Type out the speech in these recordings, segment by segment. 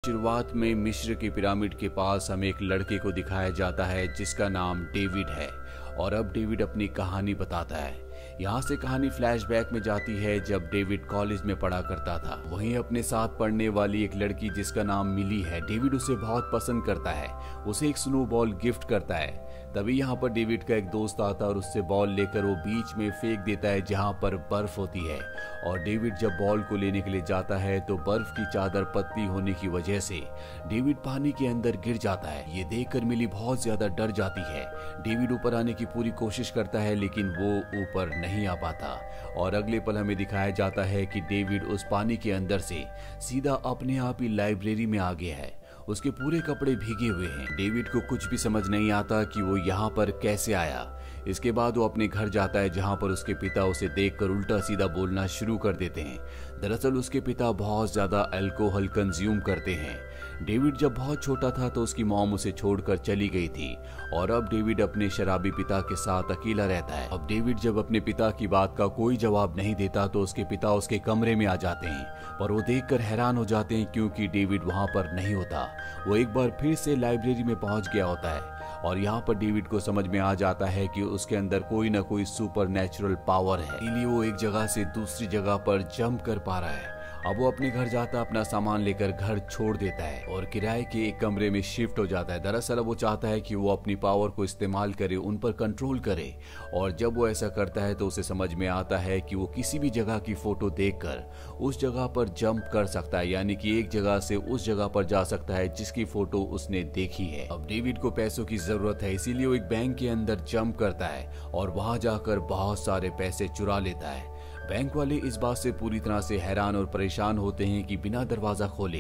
शुरुआत में मिस्र के पिरामिड के पास हमें एक लड़के को दिखाया जाता है जिसका नाम डेविड है। और अब डेविड अपनी कहानी बताता है। यहाँ से कहानी फ्लैशबैक में जाती है जब डेविड कॉलेज में पढ़ा करता था। वहीं अपने साथ पढ़ने वाली एक लड़की जिसका नाम मिली है, डेविड उसे बहुत पसंद करता है, उसे एक स्नोबॉल गिफ्ट करता है। तभी यहाँ पर डेविड का एक दोस्त आता है और उससे बॉल लेकर वो बीच में फेंक देता है जहाँ पर बर्फ होती है। और डेविड जब बॉल को लेने के लिए जाता है तो बर्फ की चादर पतली होने की वजह से डेविड पानी के अंदर गिर जाता है। ये देखकर मिली बहुत ज्यादा डर जाती है। डेविड ऊपर आने की पूरी कोशिश करता है लेकिन वो ऊपर नहीं आ पाता। और अगले पल हमें दिखाया जाता है कि डेविड उस पानी के अंदर से सीधा अपने आप ही लाइब्रेरी में आ गया है। उसके पूरे कपड़े भीगे हुए हैं। डेविड को कुछ भी समझ नहीं आता कि वो यहाँ पर कैसे आया। इसके बाद वो अपने घर जाता है जहाँ पर उसके पिता उसे देखकर उल्टा सीधा बोलना शुरू कर देते हैं। दरअसल उसके पिता बहुत ज्यादा अल्कोहल कंज्यूम करते हैं। डेविड जब बहुत छोटा था तो उसकी मॉम उसे छोड़कर चली गई थी और अब डेविड अपने शराबी पिता के साथ अकेला रहता है। अब डेविड जब अपने पिता की बात का कोई जवाब नहीं देता तो उसके पिता उसके कमरे में आ जाते हैं, पर वो देखकर हैरान हो जाते हैं क्योंकि डेविड वहां पर नहीं होता। वो एक बार फिर से लाइब्रेरी में पहुंच गया होता है और यहाँ पर डेविड को समझ में आ जाता है कि उसके अंदर कोई ना कोई सुपर नेचुरल पावर है, इसलिए वो एक जगह से दूसरी जगह पर जंप कर पा रहा है। अब वो अपने घर जाता, अपना सामान लेकर घर छोड़ देता है और किराए के एक कमरे में शिफ्ट हो जाता है। दरअसल वो चाहता है कि वो अपनी पावर को इस्तेमाल करे, उन पर कंट्रोल करे। और जब वो ऐसा करता है तो उसे समझ में आता है कि वो किसी भी जगह की फोटो देखकर उस जगह पर जंप कर सकता है, यानी कि एक जगह से उस जगह पर जा सकता है जिसकी फोटो उसने देखी है। अब डेविड को पैसों की जरूरत है, इसीलिए वो एक बैंक के अंदर जंप करता है और वहां जाकर बहुत सारे पैसे चुरा लेता है। बैंक वाले इस बात से पूरी तरह से हैरान और परेशान होते हैं कि बिना दरवाजा खोले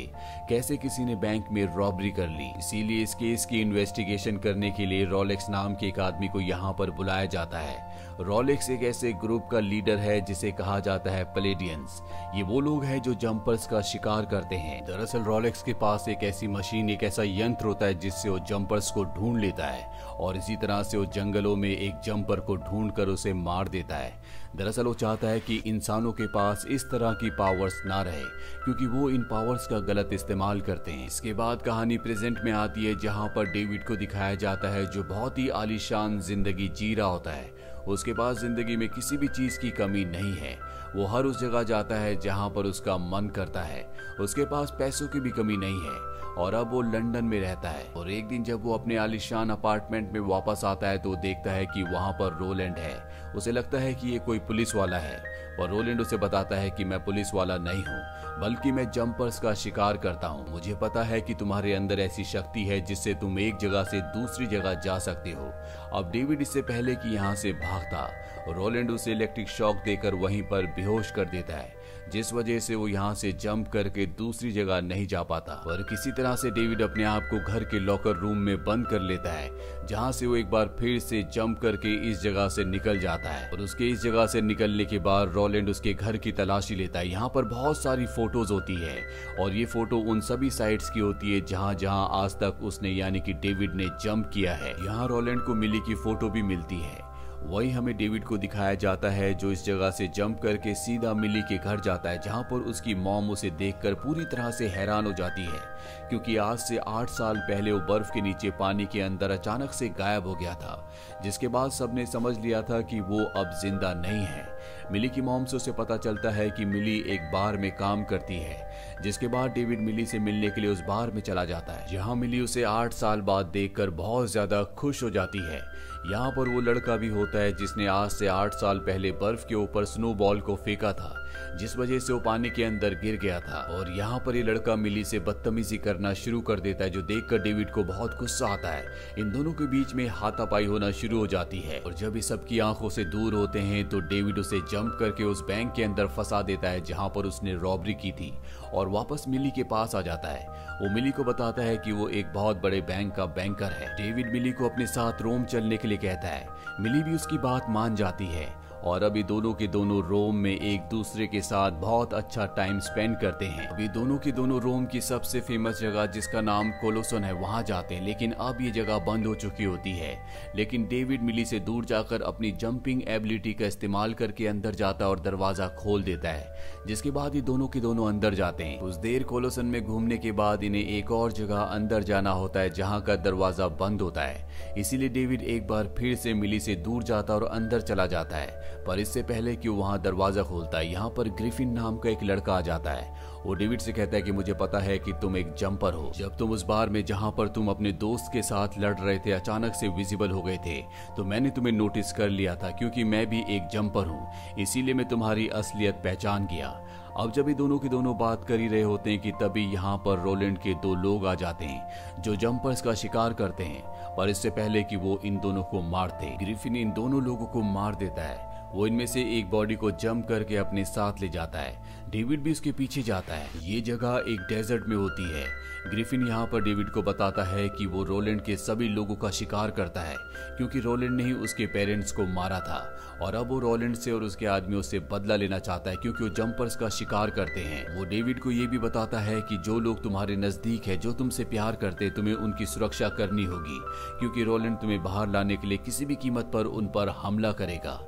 कैसे किसी ने बैंक में रॉबरी कर ली। इसीलिए इस केस की इन्वेस्टिगेशन करने के लिए रोलेक्स नाम के एक आदमी को यहाँ पर बुलाया जाता है। रोलेक्स एक ऐसे ग्रुप का लीडर है जिसे कहा जाता है पैलेडियंस। ये वो लोग हैं जो जंपर्स का शिकार करते हैं। दरअसल रोलेक्स के पास एक ऐसी मशीन, एक ऐसा यंत्र होता है जिससे वो जंपर्स को ढूंढ लेता है और इसी तरह से वो जंगलों में एक जंपर को ढूंढ कर उसे मार देता है। दरअसल वो चाहता है कि इंसानों के पास इस तरह की पावर्स ना रहे क्योंकि वो इन पावर्स का गलत इस्तेमाल करते हैं। इसके बाद कहानी प्रेजेंट में आती है जहां पर डेविड को दिखाया जाता है जो बहुत ही आलीशान जिंदगी जी रहा होता है। उसके पास जिंदगी में किसी भी चीज की कमी नहीं है। वो हर उस जगह जाता है जहां पर उसका मन करता है। उसके पास पैसों की भी कमी नहीं है और अब वो लंदन में रहता है। और एक दिन जब वो अपने आलीशान अपार्टमेंट में वापस आता है तो देखता है कि वहां पर रोलैंड है। उसे लगता है कि ये कोई पुलिस वाला है और रोलैंड उसे बताता है कि मैं पुलिस वाला नहीं हूँ बल्कि मैं जंपर्स का शिकार करता हूँ। मुझे पता है कि तुम्हारे अंदर ऐसी शक्ति है जिससे तुम एक जगह से दूसरी जगह जा सकते हो। अब डेविड इससे पहले कि यहाँ से भागता, रोलैंड उसे इलेक्ट्रिक शॉक देकर वहीं पर बेहोश कर देता है, जिस वजह से वो यहाँ से जंप करके दूसरी जगह नहीं जा पाता। पर किसी तरह से डेविड अपने आप को घर के लॉकर रूम में बंद कर लेता है जहाँ से वो एक बार फिर से जंप करके इस जगह से निकल जाता है। और उसके इस जगह से निकलने के बाद रोलैंड उसके घर की तलाशी लेता है। यहाँ पर बहुत सारी फोटोज होती है और ये फोटो उन सभी साइट्स की होती है जहाँ जहाँ आज तक उसने यानी कि डेविड ने जंप किया है। यहाँ रोलैंड को मिली की फोटो भी मिलती है। वही हमें डेविड को दिखाया जाता है जो इस जगह से जंप करके सीधा मिली के घर जाता है जहां पर उसकी मॉम उसे देखकर पूरी तरह से हैरान हो जाती है क्योंकि आज से 8 साल पहले वो बर्फ के नीचे पानी के अंदर अचानक से गायब हो गया था, जिसके बाद सबने समझ लिया था कि वो अब जिंदा नहीं है। मिली की मॉम से उसे पता चलता है कि मिली एक बार में काम करती है, जिसके बाद डेविड मिली से मिलने के लिए उस बार में चला जाता है जहां मिली उसे 8 साल बाद देखकर बहुत ज्यादा खुश हो जाती है। यहाँ पर वो लड़का भी होता है जिसने आज से 8 साल पहले बर्फ के ऊपर स्नोबॉल को फेंका था, जिस वजह से वो पानी के अंदर गिर गया था। और यहाँ पर ये लड़का मिली से बदतमीजी करना शुरू कर देता है जो देखकर डेविड को बहुत गुस्सा आता है। इन दोनों के बीच में हाथापाई होना शुरू हो जाती है और जब ये सबकी आंखों से दूर होते हैं तो डेविड उसे जंप करके उस बैंक के अंदर फंसा देता है जहाँ पर उसने रॉबरी की थी और वापस मिली के पास आ जाता है। वो मिली को बताता है कि वो एक बहुत बड़े बैंक का बैंकर है। डेविड मिली को अपने साथ रोम चलने के लिए कहता है। मिली भी उसकी बात मान जाती है और अभी दोनों के दोनों रोम में एक दूसरे के साथ बहुत अच्छा टाइम स्पेंड करते हैं। अभी दोनों के दोनों रोम की सबसे फेमस जगह जिसका नाम कोलोसन है वहां जाते हैं, लेकिन अब ये जगह बंद हो चुकी होती है। लेकिन डेविड मिली से दूर जाकर अपनी जंपिंग एबिलिटी का इस्तेमाल करके अंदर जाता है और दरवाजा खोल देता है, जिसके बाद ये दोनों के दोनों अंदर जाते हैं। कुछ देर कोलोसन में घूमने के बाद इन्हें एक और जगह अंदर जाना होता है जहां का दरवाजा बंद होता है। इसीलिए डेविड एक बार फिर से मिली से दूर जाता और अंदर चला जाता है, पर इससे पहले कि वहां दरवाजा खोलता है यहाँ पर ग्रिफिन नाम का एक लड़का आ जाता है। वो डेविड से कहता है कि मुझे पता है कि तुम एक जंपर हो। जब तुम उस बार में जहां पर तुम अपने दोस्त के साथ लड़ रहे थे अचानक से विजिबल हो गए थे, तो मैंने तुम्हें नोटिस कर लिया था क्योंकि मैं भी एक जंपर हूँ, इसीलिए मैं तुम्हारी असलियत पहचान गया। अब जब ये दोनों के दोनों बात कर ही रहे होते हैं कि तभी यहाँ पर रोलैंड के दो लोग आ जाते हैं जो जंपर्स का शिकार करते हैं, पर इससे पहले कि वो इन दोनों को मारते ग्रिफिन इन दोनों लोगों को मार देता है। वो इनमें से एक बॉडी को जंप करके अपने साथ ले जाता है। डेविड भी उसके पीछे जाता है। ये जगह एक डेजर्ट में होती है। ग्रिफिन यहाँ पर डेविड को बताता है कि वो रोलैंड के सभी लोगों का शिकार करता है क्योंकि रोलैंड ने ही उसके पेरेंट्स को मारा था और अब वो रोलैंड से और उसके आदमियों से बदला लेना चाहता है क्योंकि वो जंपर्स का शिकार करते हैं। वो डेविड को ये भी बताता है कि जो लोग तुम्हारे नजदीक है, जो तुमसे प्यार करते, तुम्हें उनकी सुरक्षा करनी होगी क्योंकि रोलैंड तुम्हें बाहर लाने के लिए किसी भी कीमत पर उन पर हमला करेगा।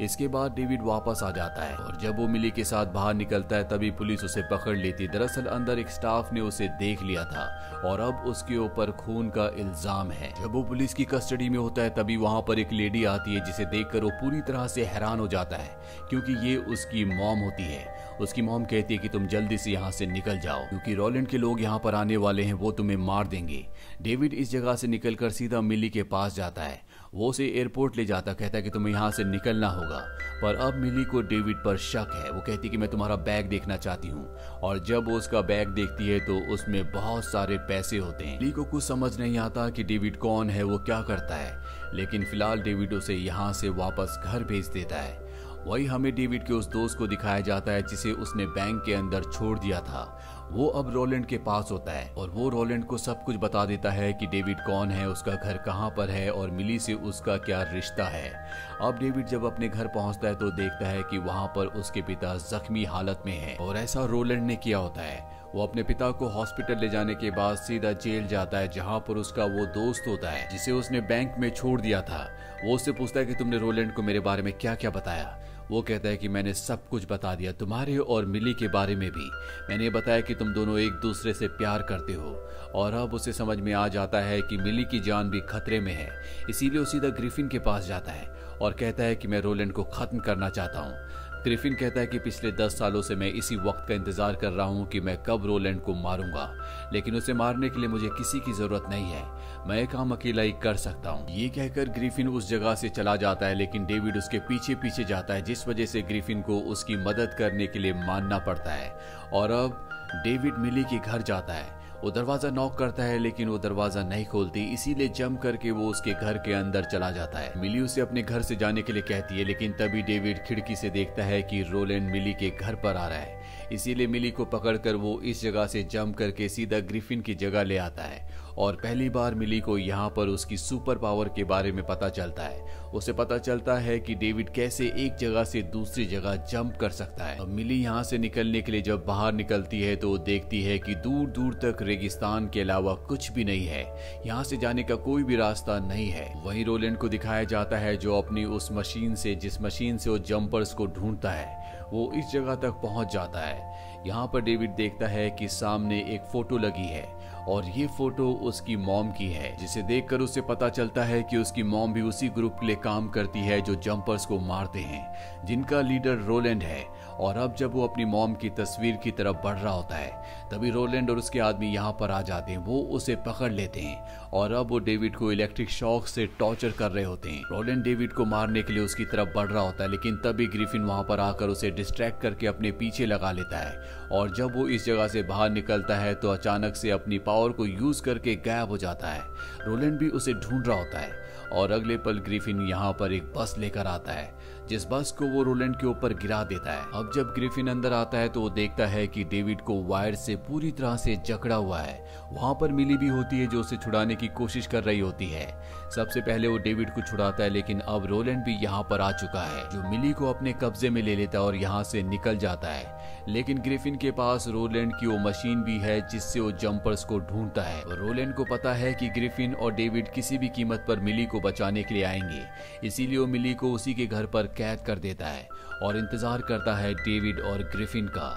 इसके बाद डेविड वापस आ जाता है और जब वो मिली के साथ बाहर निकलता है तभी पुलिस उसे पकड़ लेती। दरअसल अंदर एक स्टाफ ने उसे देख लिया था और अब उसके ऊपर खून का इल्जाम है। जब वो पुलिस की कस्टडी में होता है तभी वहां पर एक लेडी आती है जिसे देखकर वो पूरी तरह से हैरान हो जाता है क्योंकि ये उसकी मॉम होती है। उसकी मॉम कहती है कि तुम जल्दी से यहाँ से निकल जाओ क्योंकि रोलैंड के लोग यहाँ पर आने वाले हैं, वो तुम्हें मार देंगे। डेविड इस जगह से निकलकर सीधा मिली के पास जाता है। वो उसे एयरपोर्ट ले जाता, कहता है कि तुम्हें यहाँ से निकलना होगा, पर अब मिली को डेविड पर शक है। वो कहती है कि मैं तुम्हारा बैग देखना चाहती हूँ और जब वो उसका बैग देखती है तो उसमें बहुत सारे पैसे होते हैं। मिली को कुछ समझ नहीं आता कि डेविड कौन है, वो क्या करता है, लेकिन फिलहाल डेविड उसे यहाँ से वापस घर भेज देता है। वही हमें डेविड के उस दोस्त को दिखाया जाता है जिसे उसने बैंक के अंदर छोड़ दिया था। वो अब रोलैंड के पास होता है और वो रोलैंड को सब कुछ बता देता है कि डेविड कौन है, उसका घर कहाँ पर है और मिली से उसका क्या रिश्ता है। अब डेविड जब अपने घर पहुंचता है तो देखता है कि वहां पर उसके पिता जख्मी हालत में है और ऐसा रोलैंड ने किया होता है। वो अपने पिता को हॉस्पिटल ले जाने के बाद सीधा जेल जाता है जहां पर उसका वो दोस्त होता है जिसे उसने बैंक में छोड़ दिया था। वो उससे पूछता है कि तुमने रोलैंड को मेरे बारे में क्या क्या बताया। वो कहता है कि मैंने सब कुछ बता दिया, तुम्हारे और मिली के बारे में भी। मैंने बताया कि तुम दोनों एक दूसरे से प्यार करते हो और अब उसे समझ में आ जाता है कि मिली की जान भी खतरे में है। इसीलिए वो सीधा ग्रिफिन के पास जाता है और कहता है कि मैं रोलैंड को खत्म करना चाहता हूँ। ग्रिफिन कहता है कि पिछले 10 सालों से मैं इसी वक्त का इंतजार कर रहा हूँ कि मैं कब रोलैंड को मारूंगा, लेकिन उसे मारने के लिए मुझे किसी की जरूरत नहीं है, मैं ये काम अकेला ही कर सकता हूँ। ये कहकर ग्रिफिन उस जगह से चला जाता है, लेकिन डेविड उसके पीछे पीछे जाता है जिस वजह से ग्रिफिन को उसकी मदद करने के लिए मानना पड़ता है। और अब डेविड मिली के घर जाता है। वो दरवाजा नॉक करता है लेकिन वो दरवाजा नहीं खोलती, इसीलिए जंप करके वो उसके घर के अंदर चला जाता है। मिली उसे अपने घर से जाने के लिए कहती है, लेकिन तभी डेविड खिड़की से देखता है कि रोलैंड मिली के घर पर आ रहा है। इसीलिए मिली को पकड़कर वो इस जगह से जंप करके सीधा ग्रिफिन की जगह ले आता है और पहली बार मिली को यहाँ पर उसकी सुपर पावर के बारे में पता चलता है। उसे पता चलता है कि डेविड कैसे एक जगह से दूसरी जगह जंप कर सकता है। अब मिली यहाँ से निकलने के लिए जब बाहर निकलती है तो देखती है कि दूर दूर तक रेगिस्तान के अलावा कुछ भी नहीं है, यहाँ से जाने का कोई भी रास्ता नहीं है। वहीं रोलैंड को दिखाया जाता है जो अपनी उस मशीन से, जिस मशीन से वो जंपर्स को ढूंढता है, वो इस जगह तक पहुंच जाता है। यहाँ पर डेविड देखता है कि सामने एक फोटो लगी है और ये फोटो उसकी मॉम की है, जिसे देखकर उसे पता चलता है कि उसकी मॉम भी उसी ग्रुप के लिए काम करती है जो जंपर्स को मारते हैं, जिनका लीडर रोलैंड है। और अब जब वो अपनी मॉम की तस्वीर की तरफ बढ़ रहा होता है तभी रोलैंड और उसके आदमी यहाँ पर आ जाते हैं। वो उसे पकड़ लेते हैं और अब वो डेविड को इलेक्ट्रिक शॉक से टॉर्चर कर रहे होते हैं। रोलैंड डेविड को मारने के लिए उसकी तरफ बढ़ रहा होता है, लेकिन तभी ग्रिफिन वहां पर आकर उसे डिस्ट्रैक्ट करके अपने पीछे लगा लेता है और जब वो इस जगह से बाहर निकलता है तो अचानक से अपनी पावर को यूज करके गायब हो जाता है। रोलैंड भी उसे ढूंढ रहा होता है और अगले पल ग्रिफिन यहाँ पर एक बस लेकर आता है जिस बस को वो रोलैंड के ऊपर गिरा देता है। अब जब ग्रिफिन अंदर आता है तो वो देखता है कि डेविड को वायर से पूरी तरह से जकड़ा हुआ है। वहां पर मिली भी होती है जो उसे छुड़ाने की कोशिश कर रही होती है। सबसे पहले वो डेविड को छुड़ाता है, लेकिन अब रोलैंड भी यहाँ पर आ चुका है, जो मिली को अपने कब्जे में ले लेता है और यहाँ से निकल जाता है। लेकिन ग्रिफिन के पास रोलैंड की वो मशीन भी है जिससे वो जंपर्स को ढूंढता है। और रोलैंड को पता है कि ग्रिफिन और डेविड किसी भी कीमत पर मिली को बचाने के लिए आएंगे, इसीलिए वो मिली को उसी के घर पर कैद कर देता है और इंतजार करता है डेविड और ग्रिफिन का।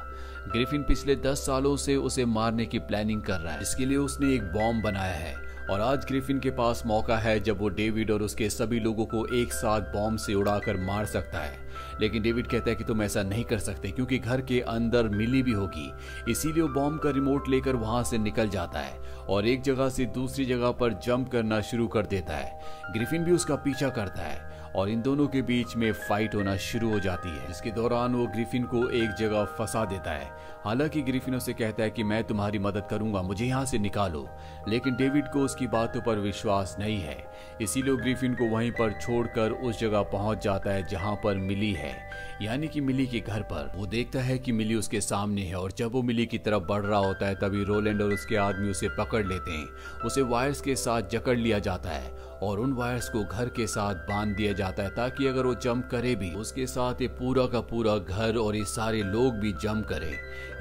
ग्रिफिन पिछले 10 सालों से उसे मारने की प्लानिंग कर रहा है। इसके लिए उसने एक बॉम्ब बनाया है और आज ग्रिफिन के पास मौका है जब वो डेविड और उसके सभी लोगों को एक साथ बॉम्ब से उड़ाकर मार सकता है। लेकिन डेविड कहता है कि तुम ऐसा नहीं कर सकते क्योंकि घर के अंदर मिली भी होगी। इसीलिए वो बॉम्ब का रिमोट लेकर वहां से निकल जाता है और एक जगह से दूसरी जगह पर जंप करना शुरू कर देता है। ग्रिफिन भी उसका पीछा करता है और इन दोनों के बीच में फाइट होना शुरू हो जाती है, जिसके दौरान वो ग्रिफिन को एक जगह फंसा देता है। हालांकि ग्रिफिन उसे कहता है कि मैं तुम्हारी मदद करूंगा, मुझे यहाँ से निकालो। लेकिन डेविड को उसकी बातों पर विश्वास नहीं है, इसीलिए वो ग्रिफिन को वहीं पर छोड़कर उस जगह पहुंच जाता है जहां पर मिली है, यानी कि मिली के घर पर। वो देखता है कि मिली उसके सामने है और जब वो मिली की तरफ बढ़ रहा होता है तभी रोलैंड और उसके आदमी उसे पकड़ लेते हैं। उसे वायर्स के साथ जकड़ लिया जाता है और उन वायर्स को घर के साथ बांध दिया जाता है ताकि अगर वो जंप करे भी उसके साथ ये पूरा का पूरा घर और ये सारे लोग भी जंप करें।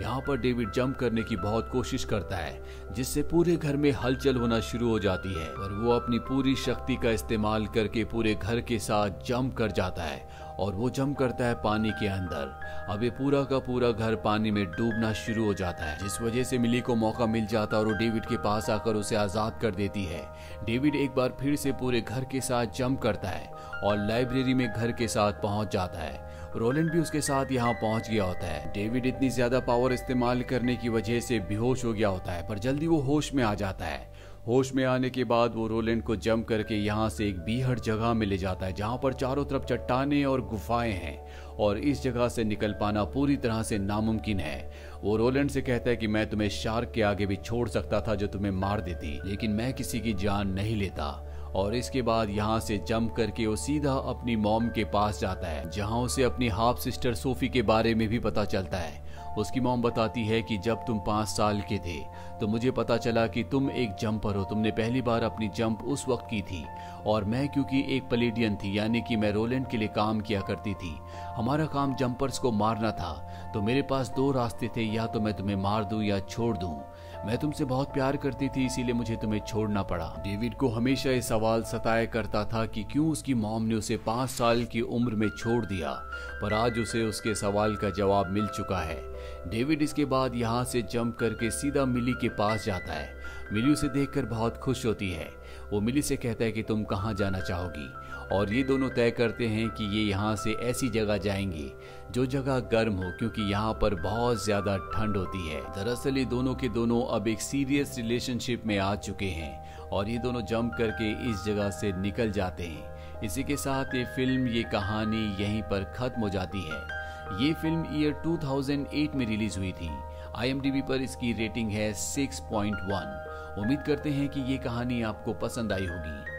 यहाँ पर डेविड जंप करने की बहुत कोशिश करता है जिससे पूरे घर में हलचल होना शुरू हो जाती है, और वो अपनी पूरी शक्ति का इस्तेमाल करके पूरे घर के साथ जंप कर जाता है और वो जंप करता है पानी के अंदर। अब ये पूरा का पूरा घर पानी में डूबना शुरू हो जाता है, जिस वजह से मिली को मौका मिल जाता है और वो डेविड के पास आकर उसे आजाद कर देती है। डेविड एक बार फिर से पूरे घर के साथ जंप करता है और लाइब्रेरी में घर के साथ पहुंच जाता है। रोलैंड भी उसके साथ यहाँ पहुंच गया होता है। डेविड इतनी ज्यादा पावर इस्तेमाल करने की वजह से बेहोश हो गया होता है, पर जल्दी वो होश में आ जाता है। होश में आने के बाद वो रोलैंड को जंप करके यहाँ से एक बीहड़ जगह में ले जाता है जहाँ पर चारों तरफ चट्टानें और गुफाएं हैं और इस जगह से निकल पाना पूरी तरह से नामुमकिन है। वो रोलैंड से कहता है कि मैं तुम्हें शार्क के आगे भी छोड़ सकता था जो तुम्हें मार देती, लेकिन मैं किसी की जान नहीं लेता। और इसके बाद यहाँ से जंप करके वो सीधा अपनी मॉम के पास जाता है जहाँ उसे अपनी हाफ सिस्टर सोफी के बारे में भी पता चलता है। उसकी मॉम बताती है कि जब तुम 5 साल के थे तो मुझे पता चला कि तुम एक जंपर हो, तुमने पहली बार अपनी जंप उस वक्त की थी और मैं क्योंकि एक पलेडियन थी यानी कि मैं रोलैंड के लिए काम किया करती थी, हमारा काम जंपर्स को मारना था, तो मेरे पास 2 रास्ते थे, या तो मैं तुम्हें मार दूं या छोड़ दूं। मैं तुमसे बहुत प्यार करती थी इसीलिए मुझे तुम्हें छोड़ना पड़ा। डेविड को हमेशा ये सवाल सताया करता था कि क्यों उसकी मॉम ने उसे 5 साल की उम्र में छोड़ दिया, पर आज उसे उसके सवाल का जवाब मिल चुका है। डेविड इसके बाद यहाँ से जंप करके सीधा मिली के पास जाता है। मिली उसे देखकर बहुत खुश होती है। वो मिली से कहता है कि तुम कहाँ जाना चाहोगी, और ये दोनों तय करते हैं कि ये यहाँ से ऐसी जगह जाएंगे जो जगह गर्म हो क्योंकि यहाँ पर बहुत ज्यादा ठंड होती है। दरअसल ये दोनों के दोनों अब एक सीरियस रिलेशनशिप में आ चुके हैं और ये दोनों जंप करके इस जगह से निकल जाते हैं। इसी के साथ ये फिल्म, ये कहानी यहीं पर खत्म हो जाती है। ये फिल्म ईयर 2008 में रिलीज हुई थी। IMDb पर इसकी रेटिंग है 6.1। उम्मीद करते हैं कि ये कहानी आपको पसंद आई होगी।